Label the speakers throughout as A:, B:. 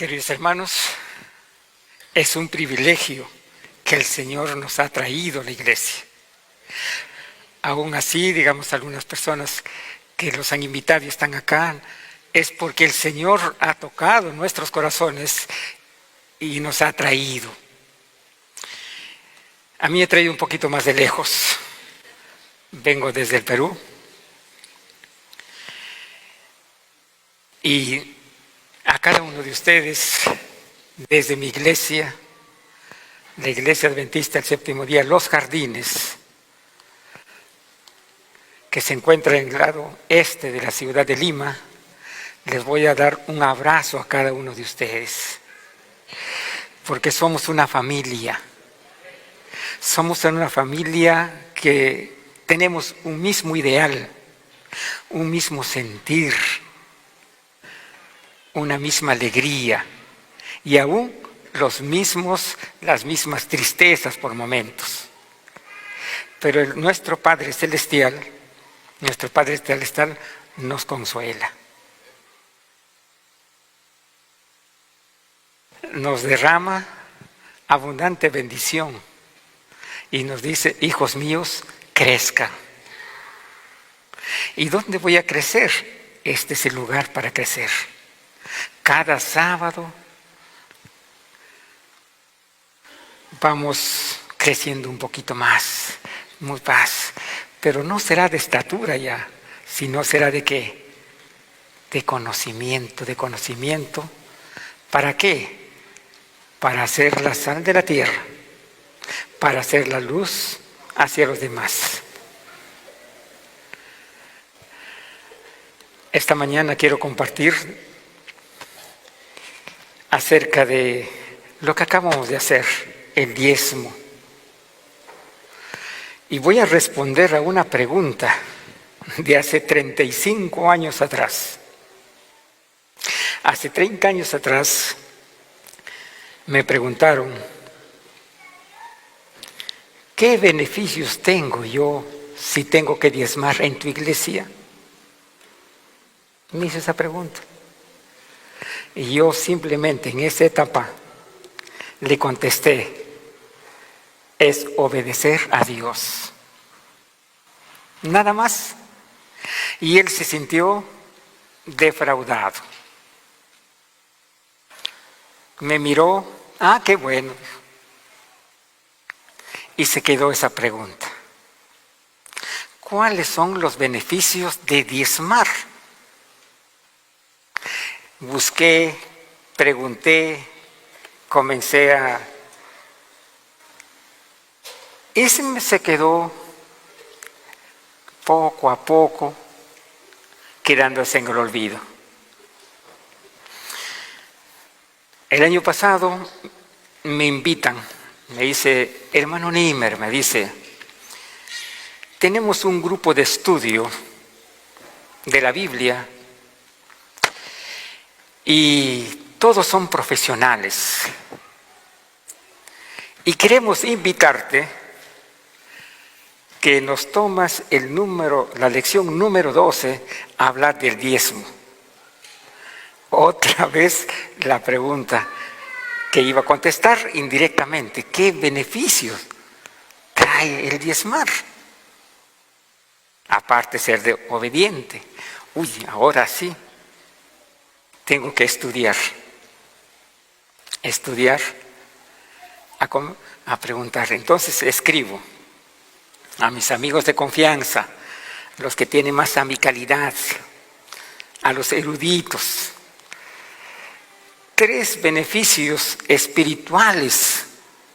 A: Queridos hermanos, es un privilegio que el Señor nos ha traído a la iglesia. Aún así, digamos, algunas personas que los han invitado y están acá, es porque el Señor ha tocado nuestros corazones y nos ha traído. A mí me ha traído un poquito más de lejos. Vengo desde el Perú. Y a cada uno de ustedes, desde mi iglesia, la Iglesia Adventista del Séptimo Día, Los Jardines, que se encuentra en el lado este de la ciudad de Lima, les voy a dar un abrazo a cada uno de ustedes, porque somos una familia. Somos una familia que tenemos un mismo ideal, un mismo sentir, una misma alegría y aún las mismas tristezas por momentos. Pero nuestro Padre Celestial nos consuela. Nos derrama abundante bendición y nos dice: hijos míos, crezcan. ¿Y dónde voy a crecer? Este es el lugar para crecer. Cada sábado vamos creciendo un poquito más, muy más, pero no será de estatura ya, sino será de ¿qué? De conocimiento. ¿Para qué? Para hacer la sal de la tierra, para hacer la luz hacia los demás. Esta mañana quiero compartir acerca de lo que acabamos de hacer, el diezmo. Y voy a responder a una pregunta de hace 35 años atrás. Hace 30 años atrás me preguntaron: ¿qué beneficios tengo yo si tengo que diezmar en tu iglesia? Me hizo esa pregunta. Y yo simplemente en esa etapa le contesté: es obedecer a Dios. Nada más. Y él se sintió defraudado. Me miró: qué bueno. Y se quedó esa pregunta: ¿cuáles son los beneficios de diezmar? Busqué, pregunté, comencé a... Y se quedó poco a poco quedándose en el olvido. El año pasado me invitan, me dice: hermano Nimer, me dice, tenemos un grupo de estudio de la Biblia y todos son profesionales. Y queremos invitarte que nos tomas la lección número 12, a hablar del diezmo. Otra vez la pregunta que iba a contestar indirectamente: ¿qué beneficios trae el diezmar? Aparte de ser obediente. Ahora sí. Tengo que estudiar a preguntar. Entonces escribo a mis amigos de confianza, los que tienen más amicalidad, a los eruditos, 3 beneficios espirituales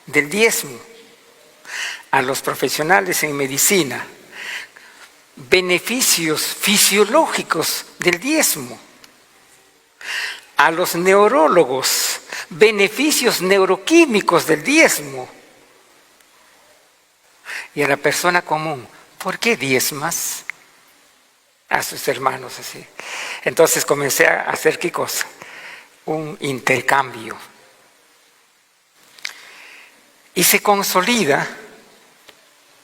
A: del diezmo, a los profesionales en medicina, beneficios fisiológicos del diezmo, a los neurólogos, beneficios neuroquímicos del diezmo, y a la persona común: ¿por qué diezmas? A sus hermanos así. Entonces comencé a hacer ¿qué cosa? Un intercambio. Y se consolida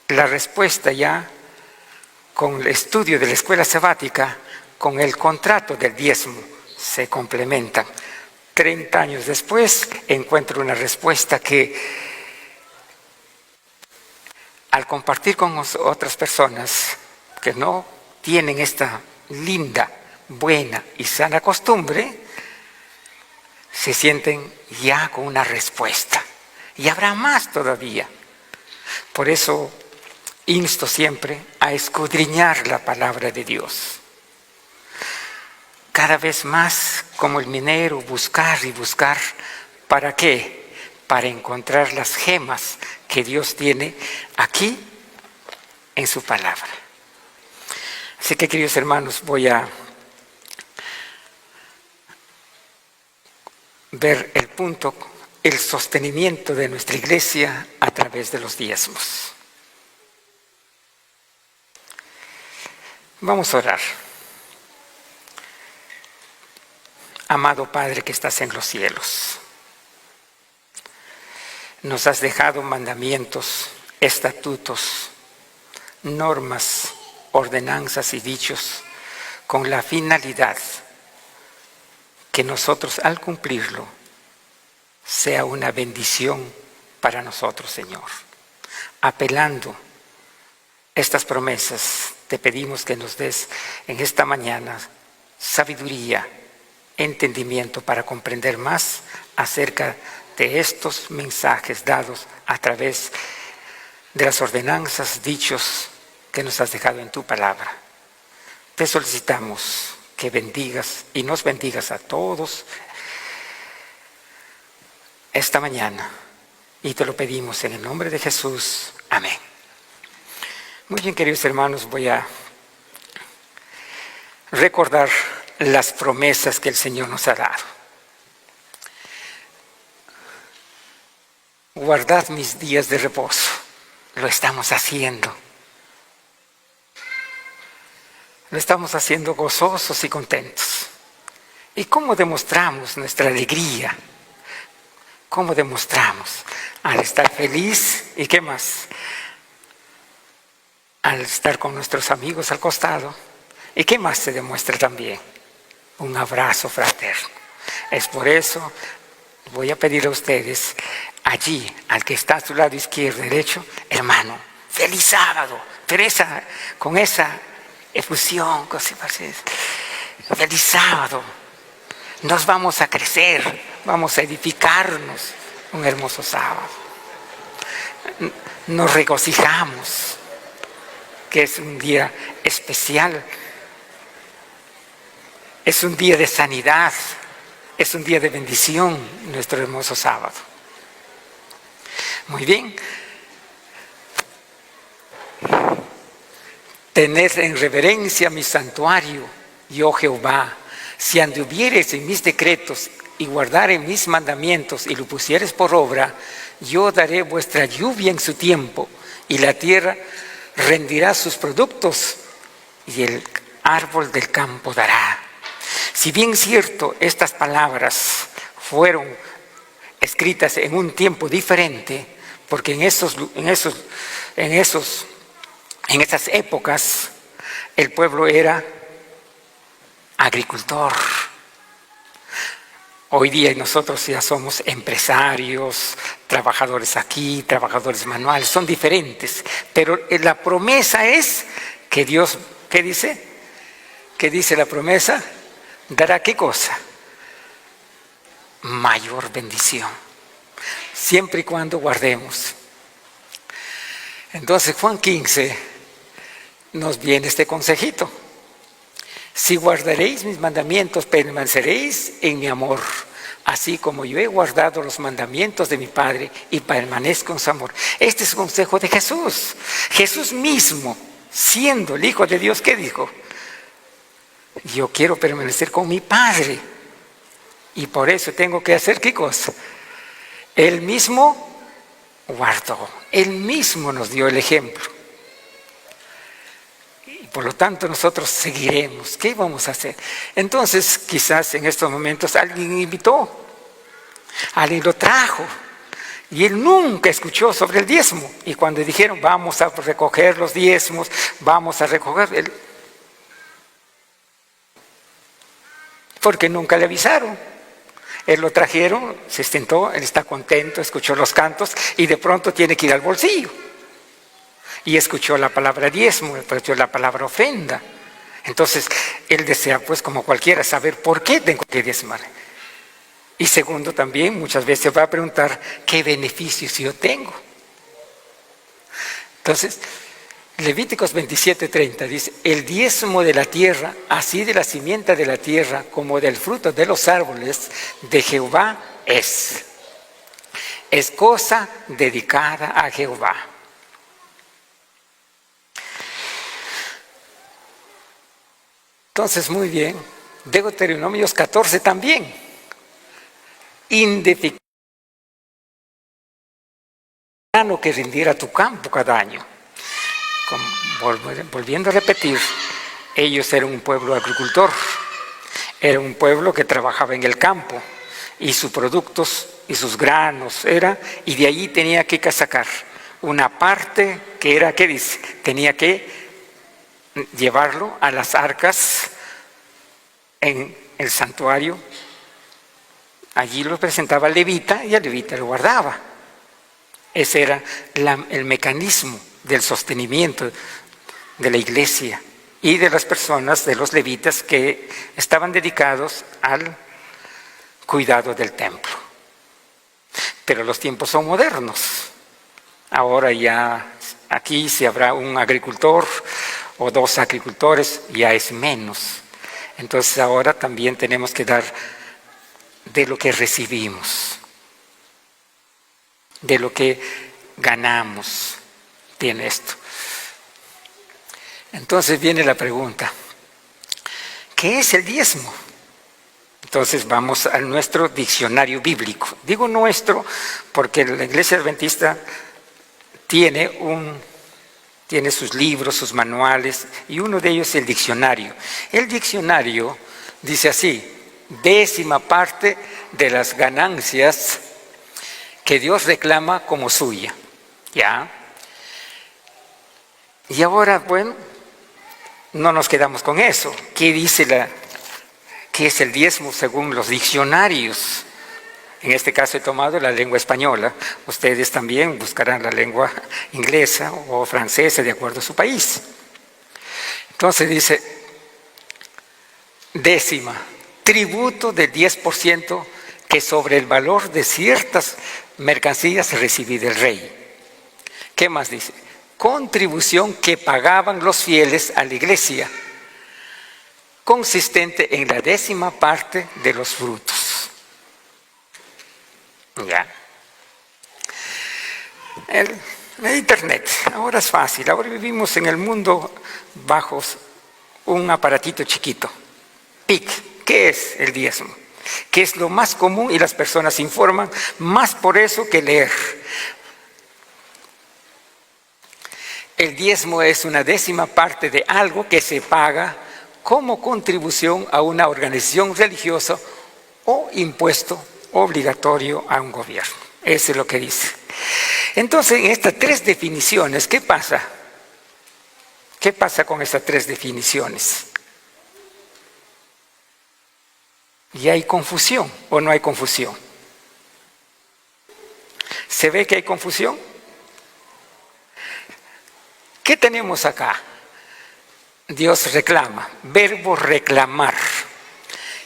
A: la respuesta ya con el estudio de la escuela sabática, con el contrato del diezmo. Se complementan. 30 años después encuentro una respuesta que al compartir con otras personas que no tienen esta linda, buena y sana costumbre, se sienten ya con una respuesta. Y habrá más todavía. Por eso insto siempre a escudriñar la palabra de Dios. Cada vez más, como el minero, buscar y buscar. ¿Para qué? Para encontrar las gemas que Dios tiene aquí en su palabra. Así que, queridos hermanos, voy a ver el punto, el sostenimiento de nuestra iglesia a través de los diezmos. Vamos a orar. Amado Padre que estás en los cielos, nos has dejado mandamientos, estatutos, normas, ordenanzas y dichos con la finalidad que nosotros al cumplirlo sea una bendición para nosotros, Señor. Apelando estas promesas, te pedimos que nos des en esta mañana sabiduría, entendimiento para comprender más acerca de estos mensajes dados a través de las ordenanzas, dichos que nos has dejado en tu palabra. Te solicitamos que bendigas y nos bendigas a todos esta mañana y te lo pedimos en el nombre de Jesús. Amén. Muy bien, queridos hermanos, voy a recordar las promesas que el Señor nos ha dado. Guardad mis días de reposo. Lo estamos haciendo. Lo estamos haciendo gozosos y contentos. ¿Y cómo demostramos nuestra alegría? ¿Cómo demostramos? Al estar feliz, ¿y qué más? Al estar con nuestros amigos al costado. ¿Y qué más se demuestra también? Un abrazo fraterno. Es por eso, voy a pedir a ustedes, allí, al que está a su lado izquierdo, derecho, hermano, feliz sábado, pero con esa efusión, feliz sábado, nos vamos a crecer, vamos a edificarnos un hermoso sábado. Nos regocijamos, que es un día especial. Es un día de sanidad, es un día de bendición, nuestro hermoso sábado. Muy bien. Tened en reverencia mi santuario, yo Jehová, si anduvieres en mis decretos y guardares mis mandamientos y lo pusieres por obra, yo daré vuestra lluvia en su tiempo y la tierra rendirá sus productos y el árbol del campo dará. Si bien cierto, estas palabras fueron escritas en un tiempo diferente, porque en esas épocas el pueblo era agricultor. Hoy día nosotros ya somos empresarios, trabajadores aquí, trabajadores manuales, son diferentes, pero la promesa es que Dios, ¿qué dice? ¿Qué dice la promesa? ¿Dará qué cosa? Mayor bendición, siempre y cuando guardemos. Entonces Juan 15 nos viene este consejito. Si guardaréis mis mandamientos, permaneceréis en mi amor, así como yo he guardado los mandamientos de mi Padre y permanezco en su amor. Este es el consejo de Jesús. Jesús mismo, siendo el Hijo de Dios, ¿qué dijo? Yo quiero permanecer con mi Padre y por eso tengo que hacer ¿qué cosa? Él mismo guardó, Él mismo nos dio el ejemplo. Y por lo tanto nosotros seguiremos. ¿Qué vamos a hacer? Entonces quizás en estos momentos alguien invitó, alguien lo trajo y él nunca escuchó sobre el diezmo. Y cuando dijeron vamos a recoger los diezmos, vamos a recoger, él, porque nunca le avisaron. Él lo trajeron, se sentó, él está contento, escuchó los cantos y de pronto tiene que ir al bolsillo. Y escuchó la palabra diezmo, escuchó la palabra ofrenda. Entonces, él desea, pues como cualquiera, saber por qué tengo que diezmar. Y segundo, también muchas veces va a preguntar qué beneficios yo tengo. Entonces, Levíticos 27:30 dice: el diezmo de la tierra, así de la simiente de la tierra como del fruto de los árboles de Jehová es cosa dedicada a Jehová. Entonces, muy bien, Deuteronomios 14 también. Indefectible que rindiera tu campo cada año. Volviendo a repetir, ellos eran un pueblo agricultor, era un pueblo que trabajaba en el campo y sus productos y sus granos y de allí tenía que sacar una parte que era, ¿qué dice? Tenía que llevarlo a las arcas en el santuario. Allí lo presentaba el levita y el levita lo guardaba. Ese era el mecanismo del sostenimiento de la iglesia y de las personas, de los levitas que estaban dedicados al cuidado del templo. Pero los tiempos son modernos. Ahora ya aquí si habrá un agricultor o dos agricultores, ya es menos. Entonces ahora también tenemos que dar de lo que recibimos, de lo que ganamos. Tiene esto. Entonces viene la pregunta: ¿qué es el diezmo? Entonces vamos a nuestro diccionario bíblico. Digo nuestro porque la Iglesia Adventista tiene sus libros, sus manuales, y uno de ellos es el diccionario. El diccionario dice así: 10ª parte de las ganancias que Dios reclama como suya. ¿Ya? Y ahora, bueno, no nos quedamos con eso. ¿Qué dice qué es el diezmo según los diccionarios? En este caso he tomado la lengua española. Ustedes también buscarán la lengua inglesa o francesa de acuerdo a su país. Entonces dice: 10ª, tributo del 10% que sobre el valor de ciertas mercancías recibe del rey. ¿Qué más dice? Contribución que pagaban los fieles a la iglesia, consistente en la 10ª parte de los frutos. Ya. El internet, ahora es fácil, ahora vivimos en el mundo bajo un aparatito chiquito. PIC, ¿qué es el diezmo? Que es lo más común y las personas informan más por eso que leer. El diezmo es una 10ª parte de algo que se paga como contribución a una organización religiosa o impuesto obligatorio a un gobierno. Eso es lo que dice. Entonces, en estas 3 definiciones, ¿qué pasa? ¿Qué pasa con estas 3 definiciones? ¿Y hay confusión o no hay confusión? ¿Se ve que hay confusión? ¿Qué tenemos acá? Dios reclama, verbo reclamar.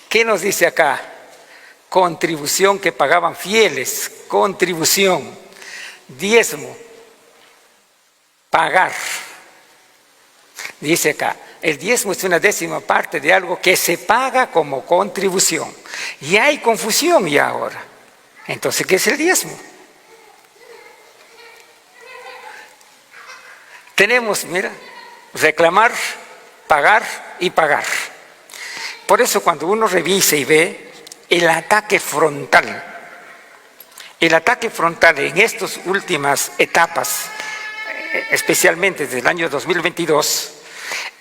A: ¿Qué nos dice acá? Contribución que pagaban fieles, contribución, diezmo, pagar. Dice acá, el diezmo es una 10ª parte de algo que se paga como contribución. Y hay confusión ya ahora. Entonces, ¿qué es el diezmo? Tenemos, mira, reclamar, pagar y pagar. Por eso cuando uno revisa y ve el ataque frontal en estas últimas etapas, especialmente desde el año 2022,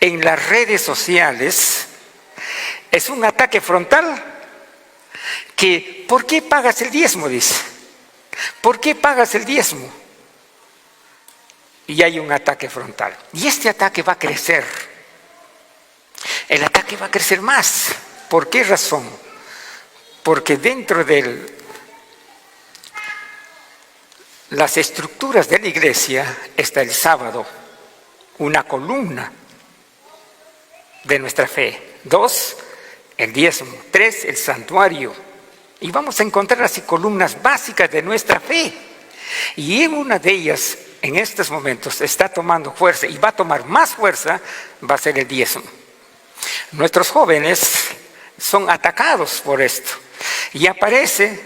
A: en las redes sociales, es un ataque frontal que, ¿por qué pagas el diezmo? Dice. ¿Por qué pagas el diezmo? Y hay un ataque frontal. Y este ataque va a crecer. El ataque va a crecer más. ¿Por qué razón? porque dentro de las estructuras de la iglesia está el sábado, una columna de nuestra fe. 2, el diezmo. 3, el santuario. Y vamos a encontrar así columnas básicas de nuestra fe. Y en una de ellas, en estos momentos, está tomando fuerza y va a tomar más fuerza, va a ser el diezmo. Nuestros jóvenes son atacados por esto. Y aparece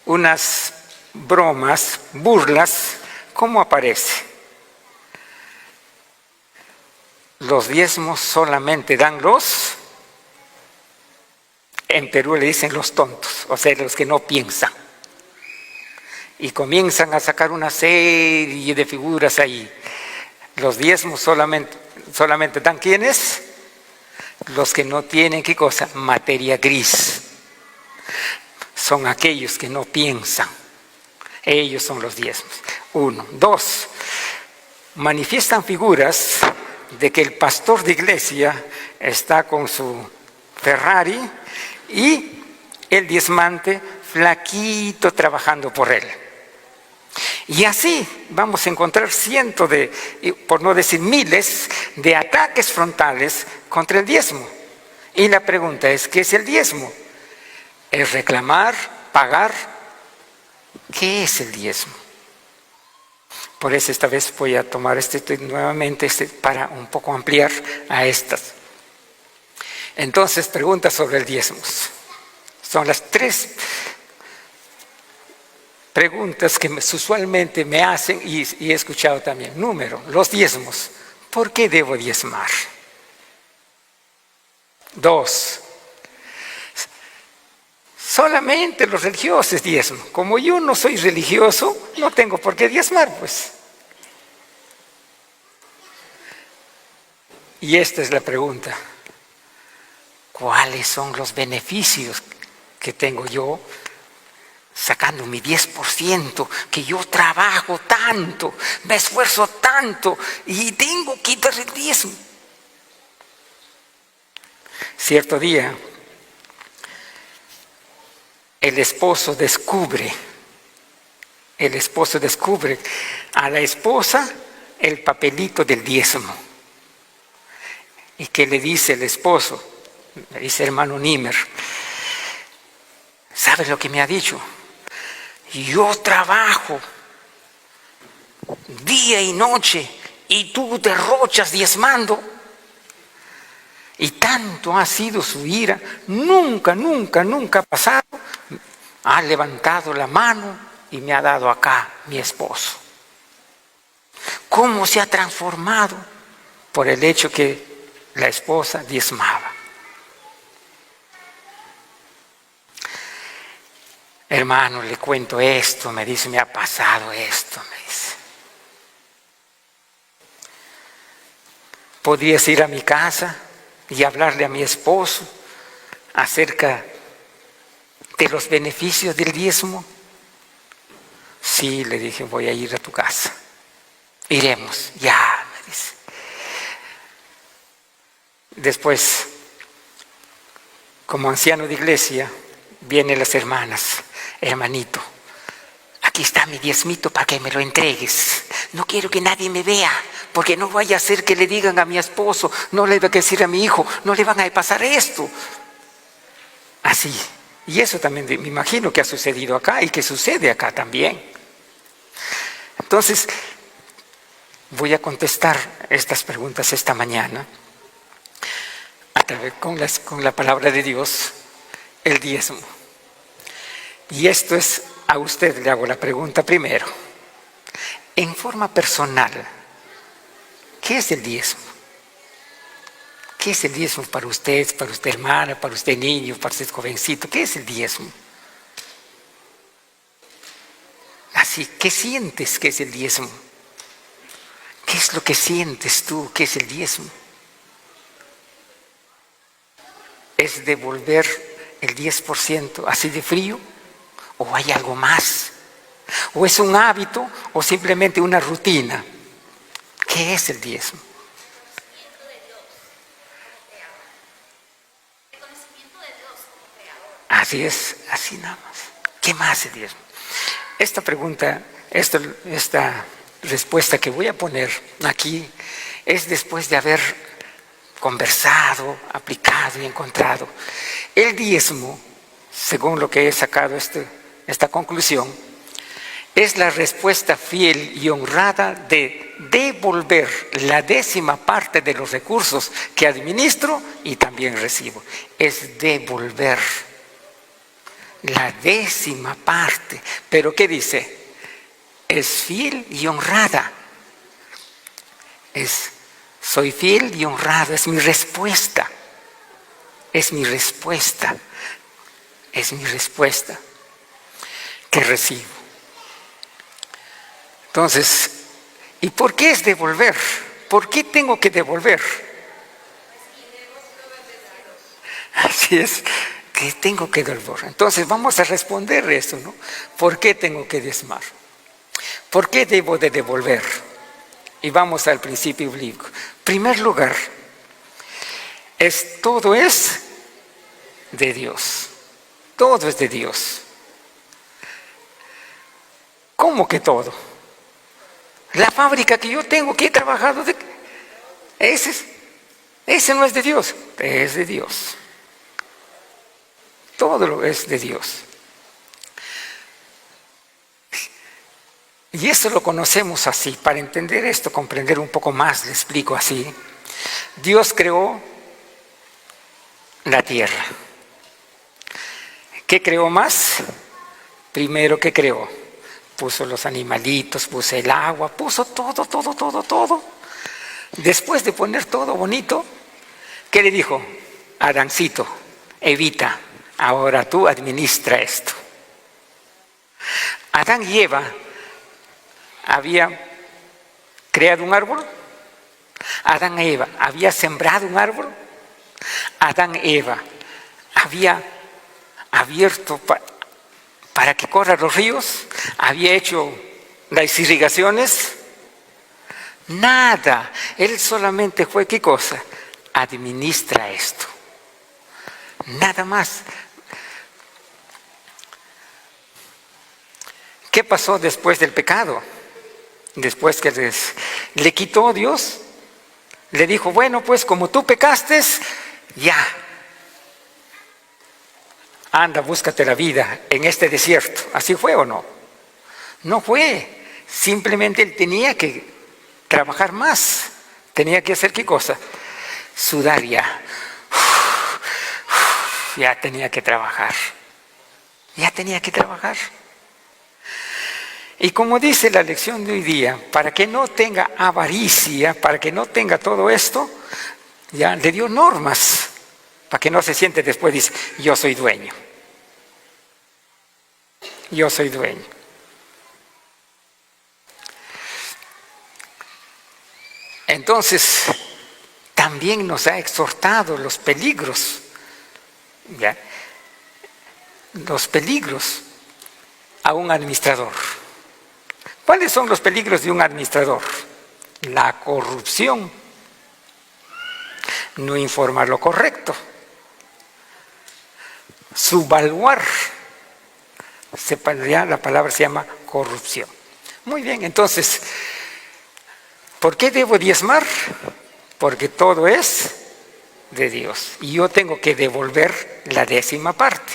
A: unas bromas, burlas. ¿Cómo aparece? Los diezmos solamente dan los, en Perú le dicen los tontos, o sea, los que no piensan. Y comienzan a sacar una serie de figuras ahí. Los diezmos solamente dan ¿quiénes? Los que no tienen, ¿qué cosa? Materia gris. Son aquellos que no piensan. Ellos son los diezmos. 1. 2. Manifiestan figuras de que el pastor de iglesia está con su Ferrari y el diezmante flaquito trabajando por él. Y así vamos a encontrar cientos de, por no decir miles, de ataques frontales contra el diezmo. Y la pregunta es, ¿qué es el diezmo? ¿Es reclamar, pagar? ¿Qué es el diezmo? Por eso esta vez voy a tomar nuevamente para un poco ampliar a estas. Entonces, preguntas sobre el diezmo. Son las 3 preguntas que usualmente me hacen y he escuchado también. Número, los diezmos. ¿Por qué debo diezmar? 2. Solamente los religiosos diezman. Como yo no soy religioso, no tengo por qué diezmar, pues. Y esta es la pregunta. ¿Cuáles son los beneficios que tengo yo sacando mi 10%, que yo trabajo tanto, me esfuerzo tanto y tengo que dar el diezmo? Cierto día, el esposo descubre a la esposa el papelito del diezmo. ¿Y qué le dice el esposo? Me dice hermano Nimer, ¿sabes lo que me ha dicho? Yo trabajo día y noche y tú derrochas diezmando. Y tanto ha sido su ira, nunca ha pasado. Ha levantado la mano y me ha dado acá mi esposo. ¿Cómo se ha transformado? Por el hecho que la esposa diezmaba. Hermano, le cuento esto, me dice, me ha pasado esto, me dice. ¿Podrías ir a mi casa y hablarle a mi esposo acerca de los beneficios del diezmo? Sí, le dije, voy a ir a tu casa. Iremos, ya, me dice. Después, como anciano de iglesia, vienen las hermanas. Hermanito, aquí está mi diezmito para que me lo entregues. No quiero que nadie me vea, porque no vaya a ser que le digan a mi esposo, no le va a decir a mi hijo, no le van a pasar esto. Así. Y eso también me imagino que ha sucedido acá y que sucede acá también. Entonces, voy a contestar estas preguntas esta mañana con la palabra de Dios, el diezmo. Y esto es, a usted le hago la pregunta primero. En forma personal, ¿qué es el diezmo? ¿Qué es el diezmo para usted hermana, para usted niño, para usted jovencito? ¿Qué es el diezmo? Así, ¿qué sientes que es el diezmo? ¿Qué es lo que sientes tú que es el diezmo? ¿Es devolver el 10% así de frío? ¿O hay algo más? ¿O es un hábito o simplemente una rutina? ¿Qué es el diezmo? Así es, así nada más. ¿Qué más es diezmo? Esta pregunta, esta respuesta que voy a poner aquí es después de haber conversado, aplicado y encontrado. El diezmo, según lo que he sacado esta conclusión, es la respuesta fiel y honrada de devolver la 10ª parte de los recursos que administro y también recibo. Es devolver la 10ª parte. ¿Pero qué dice? Es fiel y honrada. Soy fiel y honrado, es mi respuesta. Es mi respuesta. Es mi respuesta que recibo. Entonces, ¿y por qué es devolver? ¿Por qué tengo que devolver? Así es, que tengo que devolver. Entonces, vamos a responder eso, ¿no? ¿Por qué tengo que diezmar? ¿Por qué debo de devolver? Y vamos al principio bíblico. En primer lugar, todo es de Dios. Todo es de Dios. ¿Cómo que todo? La fábrica que yo tengo, que he trabajado, ese no es de Dios, es de Dios. Todo lo es de Dios. Y esto lo conocemos así. Para entender esto, comprender un poco más, le explico así. Dios creó la tierra. ¿Qué creó más? Primero, ¿qué creó? Puso los animalitos, puso el agua, puso todo. Después de poner todo bonito, ¿qué le dijo? Adancito, Evita, ahora tú administra esto. Adán y Eva habían creado un árbol. Adán y Eva había sembrado un árbol. Adán y Eva había abierto para que corran los ríos, había hecho las irrigaciones. Nada, él solamente fue, ¿qué cosa? Administra esto. Nada más. ¿Qué pasó después del pecado? Después que le quitó Dios, le dijo, bueno, pues como tú pecaste, ya. Anda, búscate la vida en este desierto. ¿Así fue o no? No fue. Simplemente él tenía que trabajar más. Tenía que hacer ¿qué cosa? Sudar ya. Ya tenía que trabajar. Ya tenía que trabajar. Y como dice la lección de hoy día, para que no tenga avaricia, para que no tenga todo esto, ya le dio normas. Para que no se siente después, dice, yo soy dueño. Yo soy dueño. Entonces, también nos ha exhortado los peligros. ¿Ya? Los peligros a un administrador. ¿Cuáles son los peligros de un administrador? La corrupción. No informar lo correcto. Subvaluar. La palabra se llama corrupción. Muy bien, entonces, ¿por qué debo diezmar? Porque todo es de Dios. Y yo tengo que devolver la 10ª parte.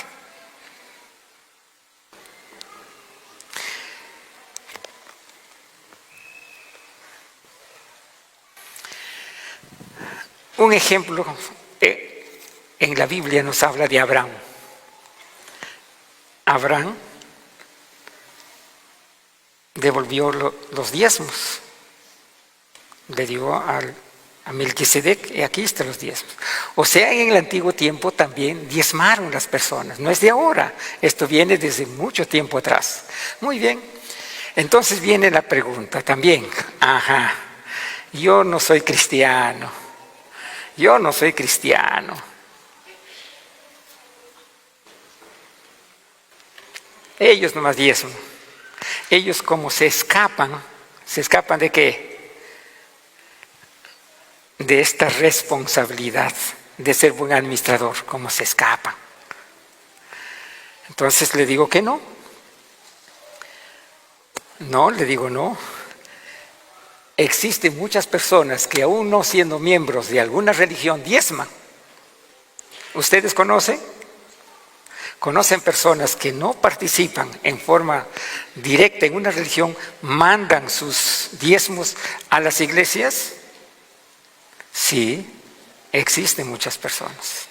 A: Un ejemplo en la Biblia nos habla de Abraham. Abraham devolvió los diezmos. Le dio a Melquisedec, y aquí están los diezmos. O sea, en el antiguo tiempo también diezmaron las personas. No es de ahora, esto viene desde mucho tiempo atrás. Muy bien, entonces viene la pregunta también. Ajá, yo no soy cristiano. Yo no soy cristiano. Ellos nomás diezman. Ellos como se escapan ¿de qué? De esta responsabilidad de ser buen administrador, como se escapan. Entonces le digo que no. No, le digo no. Existen muchas personas que aún no siendo miembros de alguna religión diezman. ¿Ustedes conocen? ¿Conocen personas que no participan en forma directa en una religión, mandan sus diezmos a las iglesias? Sí, existen muchas personas.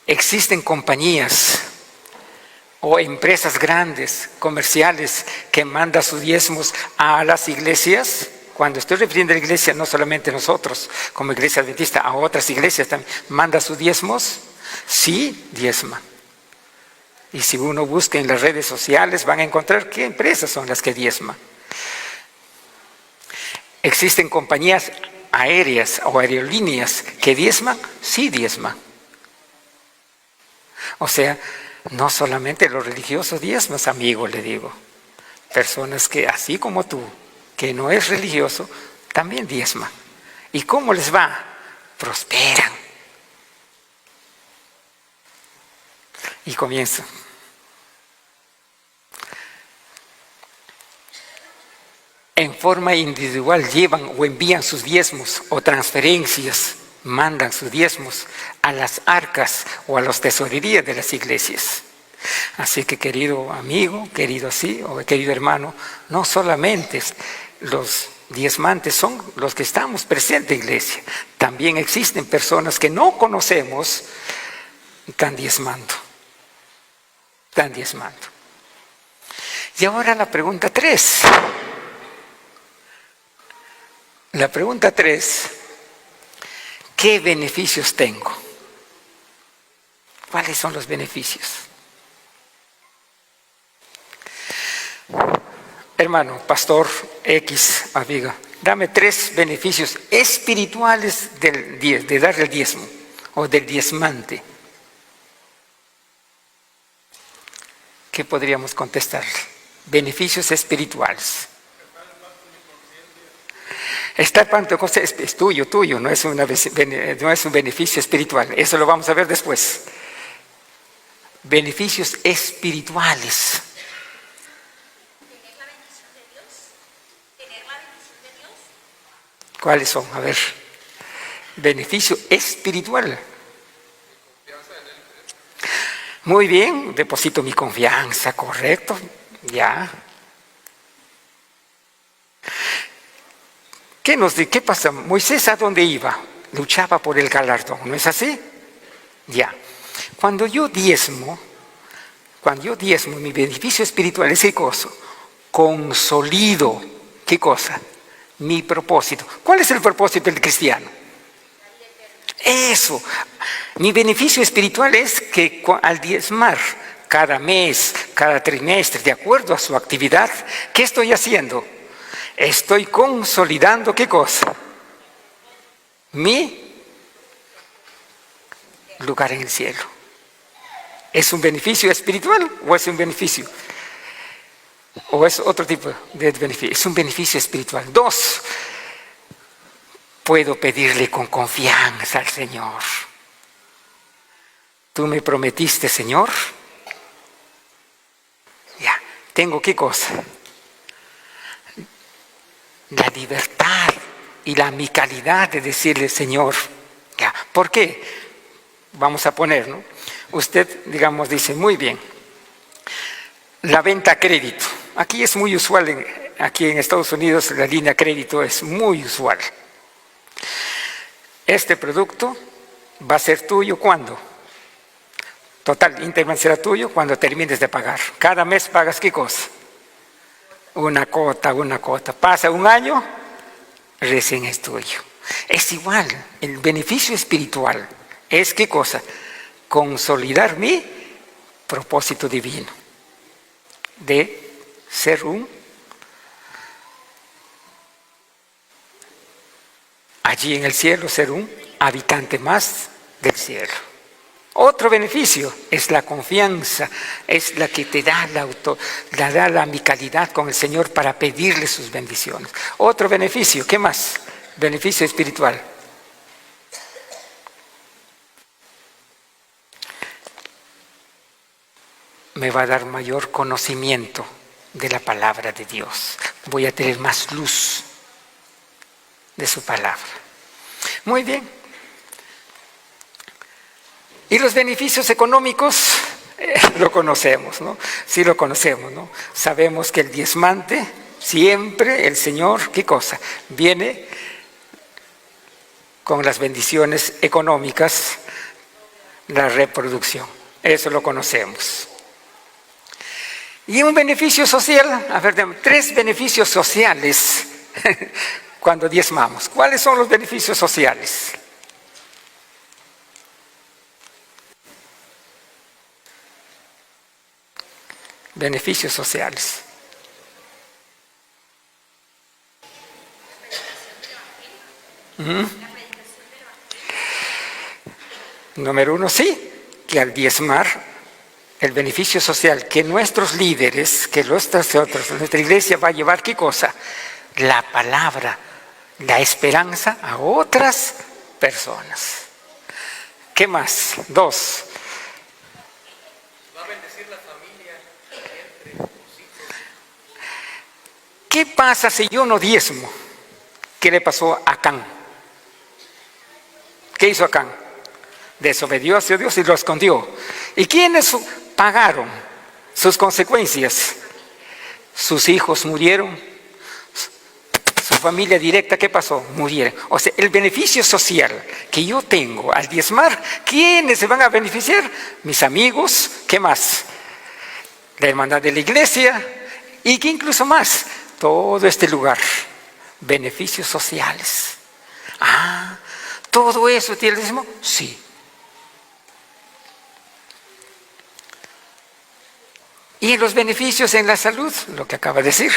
A: Existen compañías o empresas grandes, comerciales, que mandan sus diezmos a las iglesias. Cuando estoy refiriendo a la iglesia, no solamente nosotros, como iglesia adventista, a otras iglesias también, ¿manda sus diezmos? Sí, diezma. Y si uno busca en las redes sociales, van a encontrar qué empresas son las que diezman. ¿Existen compañías aéreas o aerolíneas que diezman? Sí, diezman. O sea, no solamente los religiosos diezmas, amigo, le digo. Personas que, así como tú, que no es religioso, también diezman. ¿Y cómo les va? Prosperan. Y comienzo. En forma individual llevan o envían sus diezmos o transferencias, mandan sus diezmos a las arcas o a las tesorerías de las iglesias. Así que, querido amigo, querido o querido hermano, no solamente los diezmantes son los que estamos presentes en la iglesia, también existen personas que no conocemos y están diezmando. Y ahora la pregunta 3. La pregunta 3, ¿qué beneficios tengo? ¿Cuáles son los beneficios? Hermano, pastor X, amiga, dame 3 beneficios espirituales de dar el diezmo o del diezmante. ¿Qué podríamos contestarle? Beneficios espirituales. Estar Pentecostés es tuyo, no es un beneficio espiritual. Eso lo vamos a ver después. Beneficios espirituales.
B: ¿Tener la bendición de Dios?
A: ¿Cuáles son? A ver. Beneficio espiritual. Muy bien, deposito mi confianza, correcto. Ya. ¿Qué pasa? Moisés, ¿a dónde iba? Luchaba por el galardón, ¿no es así? Ya. Cuando yo diezmo, mi beneficio espiritual es ¿qué cosa? Consolido, ¿qué cosa? Mi propósito. ¿Cuál es el propósito del cristiano? Eso. Mi beneficio espiritual es que al diezmar cada mes, cada trimestre, de acuerdo a su actividad, ¿qué estoy haciendo? Estoy consolidando ¿qué cosa? Mi lugar en el cielo. ¿Es un beneficio espiritual o es un beneficio? ¿O es otro tipo de beneficio? Es un beneficio espiritual. 2, puedo pedirle con confianza al Señor. Tú me prometiste, Señor. Ya, tengo ¿qué cosa? La libertad y la amicalidad de decirle, Señor, ya. ¿Por qué? Vamos a poner, ¿no? Usted, digamos, dice, muy bien, la venta a crédito. Aquí es muy usual, aquí en Estados Unidos la línea crédito es muy usual. Este producto va a ser tuyo, ¿cuándo? Total, íntegramente será tuyo cuando termines de pagar. Cada mes pagas ¿qué cosa? Una cuota. Pasa un año, recién es tuyo. Es igual, el beneficio espiritual es ¿qué cosa? Consolidar mi propósito divino de ser allí en el cielo, ser un habitante más del cielo. Otro beneficio es la confianza, es la que te da la amicalidad con el Señor para pedirle sus bendiciones. Otro beneficio, ¿qué más? Beneficio espiritual. me va a dar mayor conocimiento de la palabra de Dios. Voy a tener más luz de su palabra. Muy bien. Y los beneficios económicos, lo conocemos, ¿no? Sí lo conocemos, ¿no? Sabemos que el diezmante, siempre el Señor, ¿qué cosa? Viene con las bendiciones económicas, la reproducción. Eso lo conocemos. Y un beneficio social, a ver, 3 beneficios sociales cuando diezmamos. ¿Cuáles son los beneficios sociales? Beneficios sociales. Número 1, sí, que al diezmar, el beneficio social que nuestros líderes, que nuestra iglesia va a llevar, ¿qué cosa? La palabra, la esperanza a otras personas. ¿Qué más? 2.
B: Va a bendecir la familia entre los hijos.
A: ¿Qué pasa si yo no diezmo? ¿Qué le pasó a Acán? ¿Qué hizo Acán? Desobedeció a Dios y lo escondió. ¿Y quiénes pagaron sus consecuencias? Sus hijos murieron, su familia directa, ¿qué pasó? Murieron. O sea, el beneficio social que yo tengo al diezmar, ¿quiénes se van a beneficiar? Mis amigos, ¿qué más? La hermandad de la iglesia y que incluso más, todo este lugar, beneficios sociales. Ah, ¿todo eso tiene el diezmo? Sí. Y los beneficios en la salud, lo que acaba de decir.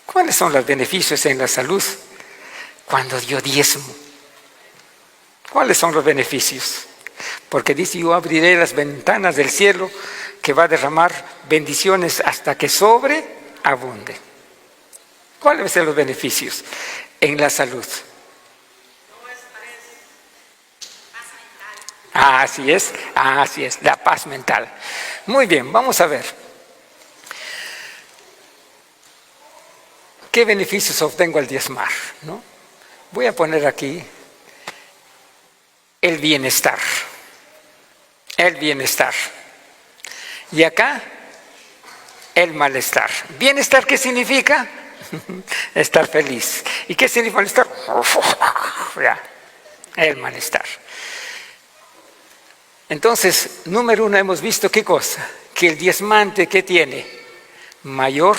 A: ¿Cuáles son los beneficios en la salud cuando yo diezmo? ¿Cuáles son los beneficios? Porque dice, yo abriré las ventanas del cielo que va a derramar bendiciones hasta que sobreabunde. ¿Cuáles son los beneficios en la salud? Así es, la paz mental. Muy bien, vamos a ver. ¿Qué beneficios obtengo al diezmar? ¿No? Voy a poner aquí el bienestar. El bienestar. Y acá, el malestar. ¿Bienestar qué significa? Estar feliz. ¿Y qué significa malestar? El malestar. Entonces, número 1, hemos visto qué cosa, que el diezmante que tiene mayor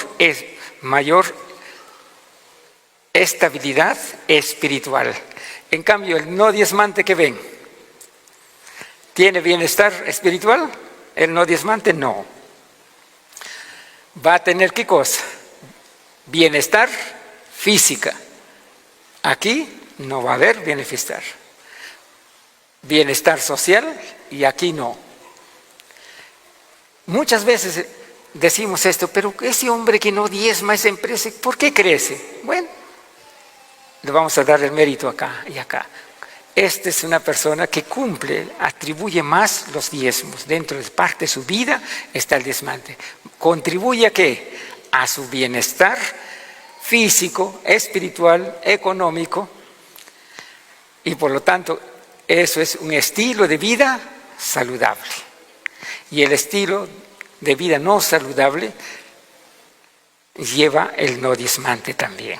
A: estabilidad espiritual. En cambio, el no diezmante que ven, ¿tiene bienestar espiritual? El no diezmante no. Va a tener qué cosa, bienestar física. Aquí no va a haber bienestar. Bienestar social y aquí no. Muchas veces decimos esto, pero ese hombre que no diezma esa empresa, ¿por qué crece? Bueno, le vamos a dar el mérito acá y acá. Esta es una persona que cumple, atribuye más los diezmos. Dentro de parte de su vida está el diezmante. ¿Contribuye a qué? A su bienestar físico, espiritual, económico y por lo tanto eso es un estilo de vida saludable. Y el estilo de vida no saludable lleva el no diezmante también.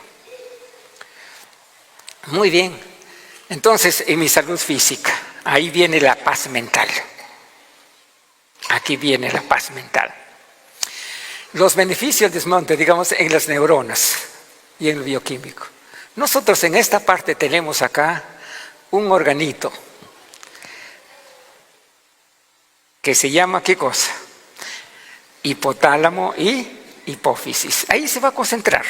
A: Muy bien. Entonces, en mi salud física, ahí viene la paz mental. Aquí viene la paz mental. Los beneficios del diezmante, digamos, en las neuronas y en el bioquímico. Nosotros en esta parte tenemos acá un organito que se llama, ¿qué cosa? Hipotálamo y hipófisis. Ahí se va a concentrar,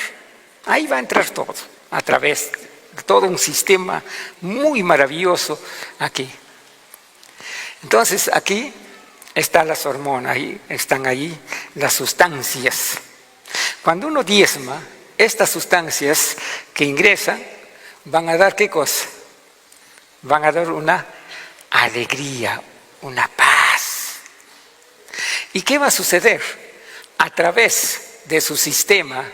A: ahí va a entrar todo, a través de todo un sistema muy maravilloso aquí. Entonces aquí están las hormonas, ahí están ahí las sustancias. Cuando uno diezma, estas sustancias que ingresan van a dar, ¿qué cosa? Van a dar una alegría, una paz. ¿Y qué va a suceder? A través de su sistema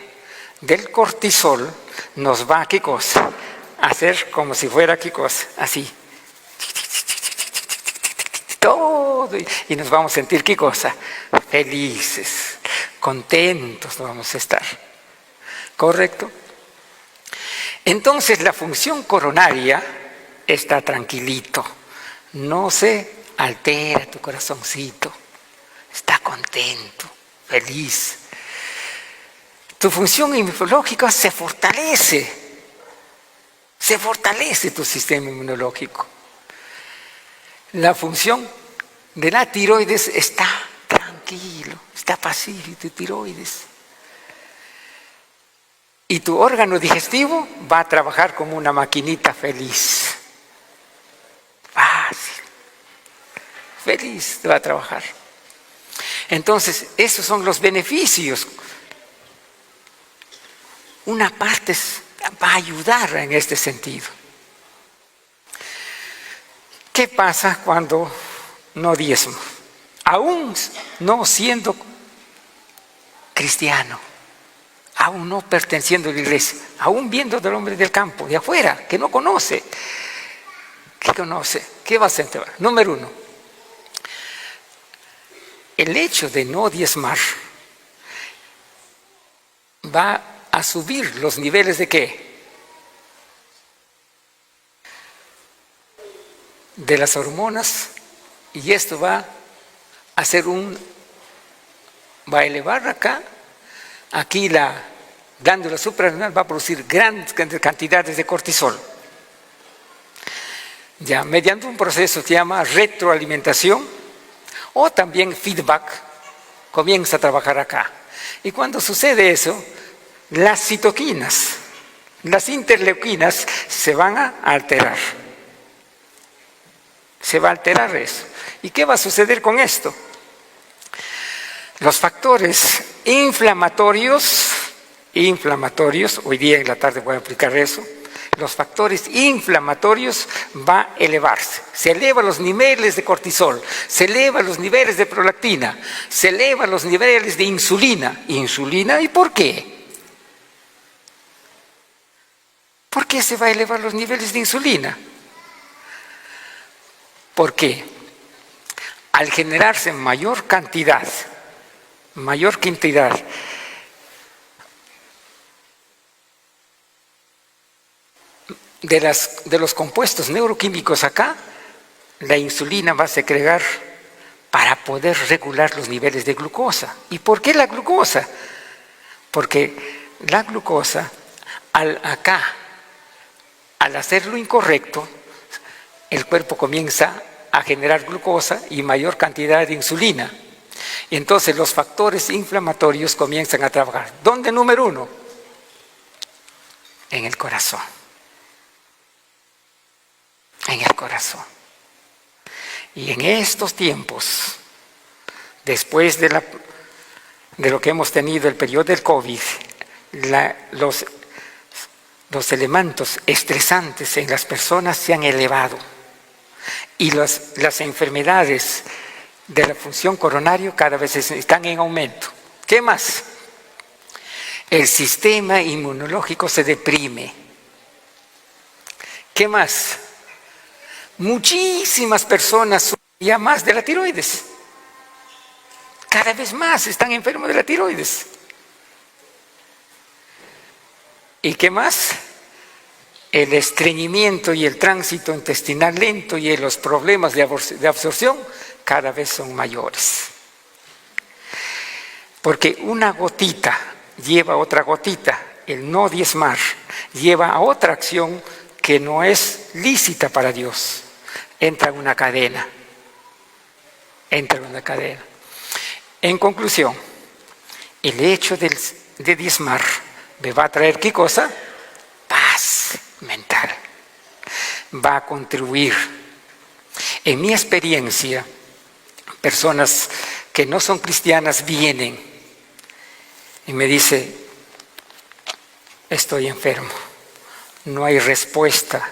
A: del cortisol nos va a, ¿qué cosa? Hacer como si fuera, ¿qué cosa? Así. Todo. Y nos vamos a sentir, ¿qué cosa? Felices, contentos nos vamos a estar. ¿Correcto? Entonces la función coronaria está tranquilito. No se altera tu corazoncito. Está contento, feliz. Tu función inmunológica se fortalece. Se fortalece tu sistema inmunológico. La función de la tiroides está tranquilo, está pacífico, tu tiroides. Y tu órgano digestivo va a trabajar como una maquinita feliz. Fácil. Feliz va a trabajar. Entonces, esos son los beneficios. Una parte va a ayudar en este sentido. ¿Qué pasa cuando no diezmo? Aún no siendo cristiano, aún no perteneciendo a la iglesia, aún viendo del hombre del campo, de afuera, que no conoce. ¿Qué conoce? ¿Qué va a hacer? Número 1. El hecho de no diezmar va a subir los niveles de ¿qué? De las hormonas, y esto va a hacer va a elevar aquí la glándula suprarrenal va a producir grandes cantidades de cortisol. Ya, mediante un proceso que se llama retroalimentación o también feedback, comienza a trabajar acá. Y cuando sucede eso, las citoquinas, las interleuquinas se van a alterar. Se va a alterar eso. ¿Y qué va a suceder con esto? Los factores inflamatorios, hoy día en la tarde voy a explicar eso, los factores inflamatorios va a elevarse. Se elevan los niveles de cortisol, se elevan los niveles de prolactina, se elevan los niveles de insulina. ¿Insulina? ¿Y por qué? ¿Por qué se va a elevar los niveles de insulina? Porque al generarse mayor cantidad de los compuestos neuroquímicos acá, la insulina va a segregar para poder regular los niveles de glucosa. ¿Y por qué la glucosa? Porque la glucosa, al hacer lo incorrecto, el cuerpo comienza a generar glucosa y mayor cantidad de insulina. Y entonces los factores inflamatorios comienzan a trabajar. ¿Dónde? Número 1. En el corazón. En el corazón. Y en estos tiempos, después de lo que hemos tenido el periodo del COVID, los elementos estresantes en las personas se han elevado. Y las enfermedades de la función coronaria cada vez están en aumento. ¿Qué más? El sistema inmunológico se deprime. ¿Qué más? Muchísimas personas sufren ya más de la tiroides. Cada vez más están enfermos de la tiroides. ¿Y qué más? El estreñimiento y el tránsito intestinal lento y los problemas de absorción cada vez son mayores. Porque una gotita lleva a otra gotita, el no diezmar lleva a otra acción que no es lícita para Dios. Entra en una cadena. En conclusión, el hecho de diezmar me va a traer ¿qué cosa? Paz mental. Va a contribuir. En mi experiencia, personas que no son cristianas vienen y me dicen, estoy enfermo, no hay respuesta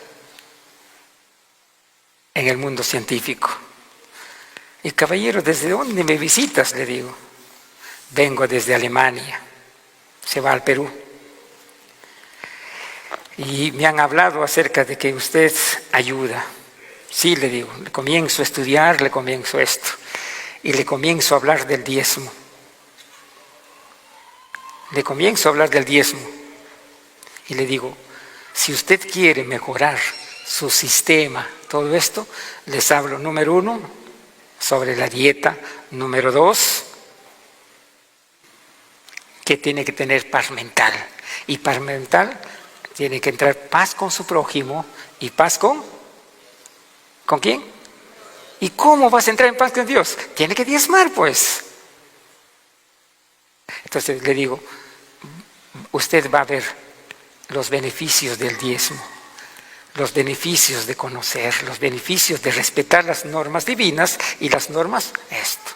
A: en el mundo científico. Y caballero, ¿desde dónde me visitas? Le digo. Vengo desde Alemania. Se va al Perú. Y me han hablado acerca de que usted ayuda. Sí, le digo, le comienzo a estudiar, le comienzo esto. Y le comienzo a hablar del diezmo. Le comienzo a hablar del diezmo. Y le digo, si usted quiere mejorar su sistema, todo esto, les hablo, número 1, sobre la dieta. Número 2, que tiene que tener paz mental. Y paz mental tiene que entrar paz con su prójimo y paz ¿con quién? ¿Y cómo vas a entrar en paz con Dios? Tiene que diezmar, pues. Entonces le digo, usted va a ver los beneficios del diezmo, los beneficios de conocer, los beneficios de respetar las normas divinas y las normas esto.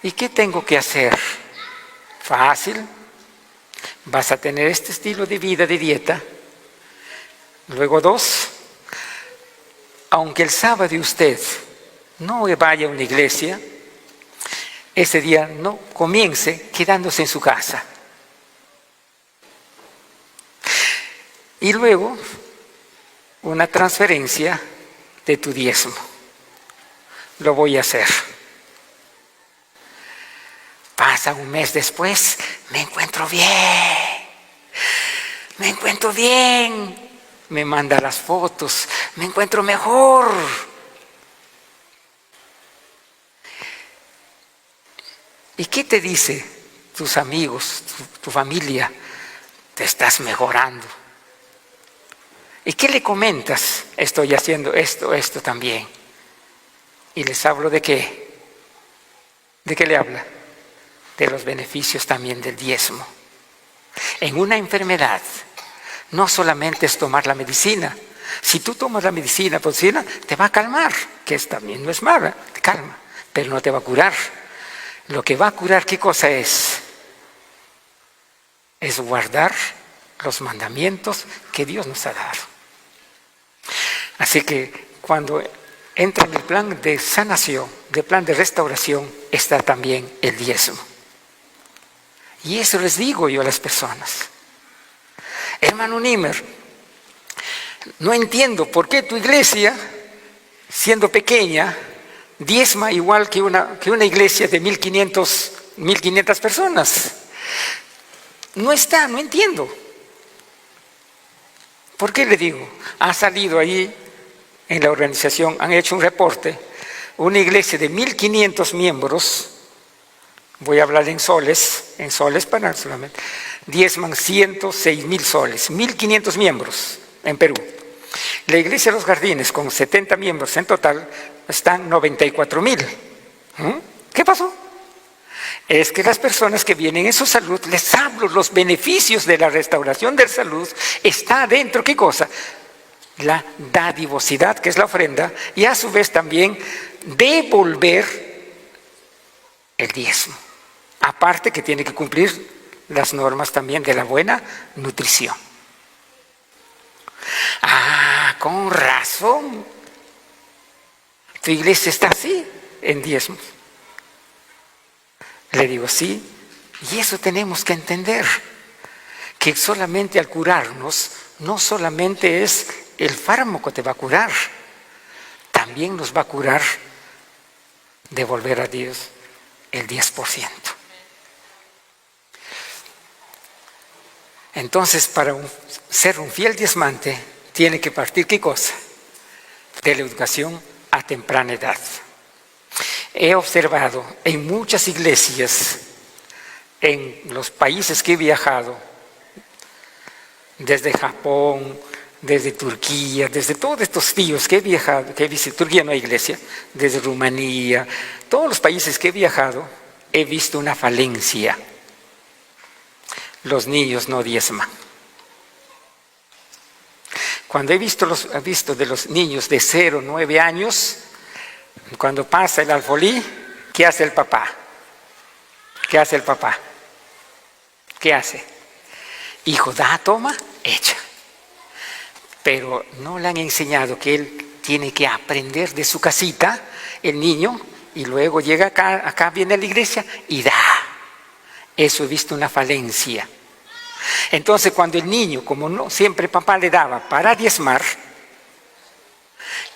A: ¿Y qué tengo que hacer? Fácil. Vas a tener este estilo de vida, de dieta. Luego 2, aunque el sábado usted no vaya a una iglesia, ese día no comience quedándose en su casa. Y luego, una transferencia de tu diezmo. Lo voy a hacer. Pasa un mes después, me encuentro bien. Me encuentro bien. Me manda las fotos, me encuentro mejor. ¿Y qué te dice tus amigos, tu familia? Te estás mejorando. ¿Y qué le comentas? Estoy haciendo esto también. Y les hablo de qué. ¿De qué le habla? De los beneficios también del diezmo. En una enfermedad, no solamente es tomar la medicina. Si tú tomas la medicina, te va a calmar, que también no es mala, te calma, pero no te va a curar. Lo que va a curar, ¿qué cosa es? Es guardar los mandamientos que Dios nos ha dado. Así que cuando entra en el plan de sanación, de plan de restauración, está también el diezmo. Y eso les digo yo a las personas. Hermano Niemer, no entiendo por qué tu iglesia, siendo pequeña, diezma igual que una iglesia de 1.500 personas. No entiendo. ¿Por qué le digo? Ha salido ahí en la organización, han hecho un reporte, una iglesia de 1.500 miembros, voy a hablar en soles para solamente, diezman 106.000 soles, 1.500 miembros en Perú. La iglesia de los Jardines, con 70 miembros en total, están 94.000. ¿Qué pasó? Es que las personas que vienen en su salud, les hablo, los beneficios de la restauración de salud, está dentro, ¿qué cosa? La dadivosidad, que es la ofrenda, y a su vez también devolver el diezmo. Aparte que tiene que cumplir las normas también de la buena nutrición. Con razón. Tu iglesia está así, en diezmos. Le digo, sí, y eso tenemos que entender, que solamente al curarnos, no solamente es el fármaco te va a curar, también nos va a curar devolver a Dios el 10%. Entonces, para ser un fiel diezmante, tiene que partir, ¿qué cosa? De la educación a temprana edad. He observado en muchas iglesias, en los países que he viajado, desde Japón, desde Turquía, desde todos estos tíos que he viajado, que he visitado, Turquía no hay iglesia, desde Rumanía, todos los países que he viajado, he visto una falencia. Los niños no diezman. Cuando he visto de los niños de 0 a 9 años, cuando pasa el alfolí, ¿qué hace el papá? ¿Qué hace el papá? ¿Qué hace? Hijo, da, toma, echa. Pero no le han enseñado que él tiene que aprender de su casita, el niño, y luego llega acá viene a la iglesia y da. Eso he visto una falencia. Entonces cuando el niño, como no siempre papá le daba para diezmar,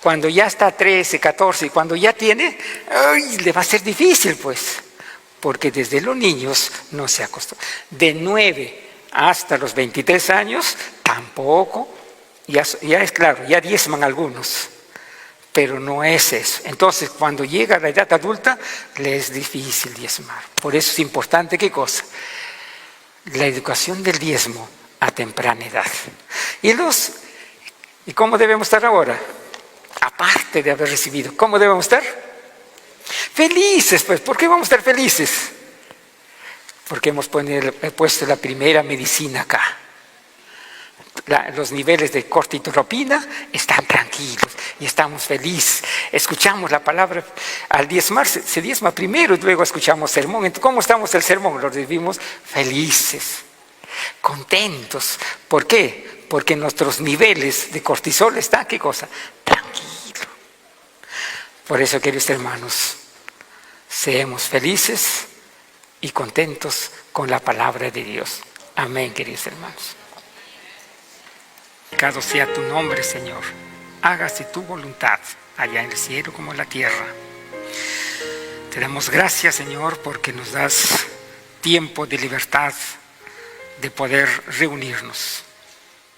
A: cuando ya está 13, 14, cuando ya tiene, le va a ser difícil pues, porque desde los niños no se acostumbra. De 9 hasta los 23 años, tampoco, ya es claro, ya diezman algunos, pero no es eso. Entonces cuando llega a la edad adulta, le es difícil diezmar. Por eso es importante, ¿qué cosa? La educación del diezmo a temprana edad. ¿Y cómo debemos estar ahora? Aparte de haber recibido, ¿cómo debemos estar? Felices, pues. ¿Por qué vamos a estar felices? Porque hemos puesto la primera medicina acá. Los niveles de corticotropina están tranquilos y estamos felices. Escuchamos la palabra, al diezmar se diezma primero y luego escuchamos sermón. Entonces, ¿cómo estamos el sermón? Lo recibimos felices, contentos. ¿Por qué? Porque nuestros niveles de cortisol están, ¿qué cosa? Tranquilo. Por eso, queridos hermanos, seamos felices y contentos con la palabra de Dios. Amén, queridos hermanos. Santificado sea tu nombre, Señor. Hágase tu voluntad, allá en el cielo como en la tierra. Te damos gracias, Señor, porque nos das tiempo de libertad, de poder reunirnos,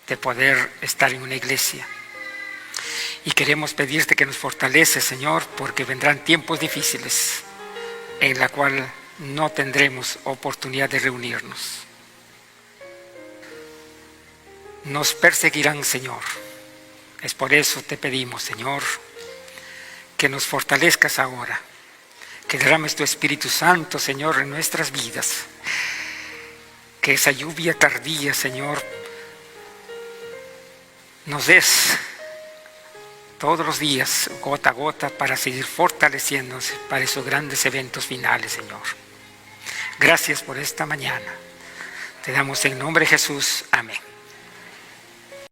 A: de poder estar en una iglesia. Y queremos pedirte que nos fortaleces, Señor, porque vendrán tiempos difíciles en la cual no tendremos oportunidad de reunirnos. Nos perseguirán, Señor. Es por eso te pedimos, Señor, que nos fortalezcas ahora, que derrames tu Espíritu Santo, Señor, en nuestras vidas, que esa lluvia tardía, Señor, nos des todos los días, gota a gota, para seguir fortaleciéndose para esos grandes eventos finales, Señor. Gracias por esta mañana. Te damos en nombre de Jesús. Amén.